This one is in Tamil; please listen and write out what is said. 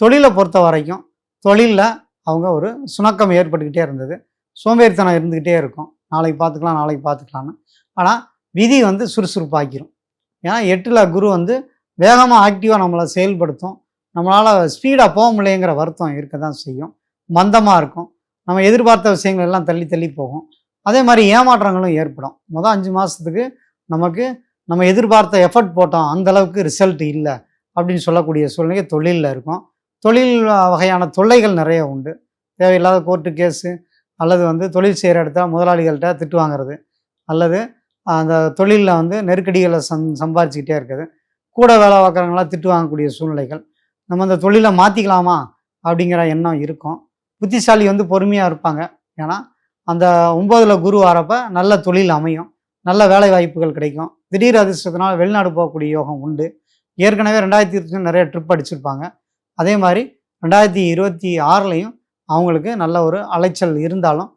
தொழிலை பொறுத்த வரைக்கும் தொழிலில் அவங்க ஒரு சுணக்கம் ஏற்பட்டுக்கிட்டே இருந்தது. சோம்பேறித்தனம் இருந்துக்கிட்டே இருக்கும். நாளைக்கு பார்த்துக்கலாம், நாளைக்கு பார்த்துக்கலான்னு. ஆனால் விதி வந்து சுறுசுறுப்பாக்கிரும். ஏன்னா 8ல் குரு வந்து வேகமாக ஆக்டிவாக நம்மளை செயல்படுத்தும். நம்மளால் ஸ்பீடாக போக முடியலைங்கிற வருத்தம் இருக்க தான் செய்யும். மந்தமாக இருக்கும். நம்ம எதிர்பார்த்த விஷயங்கள் எல்லாம் தள்ளி தள்ளி போகும். அதே மாதிரி ஏமாற்றங்களும் ஏற்படும். மொதல் 5 மாதத்துக்கு நமக்கு நம்ம எதிர்பார்த்த எஃபர்ட் போட்டோம், அந்தளவுக்கு ரிசல்ட் இல்லை அப்படின்னு சொல்லக்கூடிய சூழ்நிலை தொழிலில் இருக்கும். தொழில் வகையான தொல்லைகள் நிறைய உண்டு. தேவையில்லாத கோர்ட்டு கேஸு அல்லது வந்து தொழில் செய்கிற இடத்துல முதலாளிகள்கிட்ட திட்டு வாங்குறது, அல்லது அந்த தொழிலில் வந்து நெருக்கடிகளை சம்பாரிச்சுக்கிட்டே இருக்குது. கூட வேலை பார்க்குறவங்களாம் திட்டு வாங்கக்கூடிய சூழ்நிலைகள். நம்ம அந்த தொழிலை மாற்றிக்கலாமா அப்படிங்கிற எண்ணம் இருக்கும். புத்திசாலி வந்து பொறுமையாக இருப்பாங்க. ஏன்னா அந்த 9ல் குரு வரப்போ நல்ல தொழில் அமையும், நல்ல வேலை வாய்ப்புகள் கிடைக்கும். திடீர் அதிர்ஷ்டத்தினால் வெளிநாடு போகக்கூடிய யோகம் உண்டு. ஏற்கனவே 2020 நிறைய ட்ரிப் அடிச்சிருப்பாங்க. அதே மாதிரி 2026லையும் அவங்களுக்கு நல்ல ஒரு அலைச்சல் இருந்தாலும்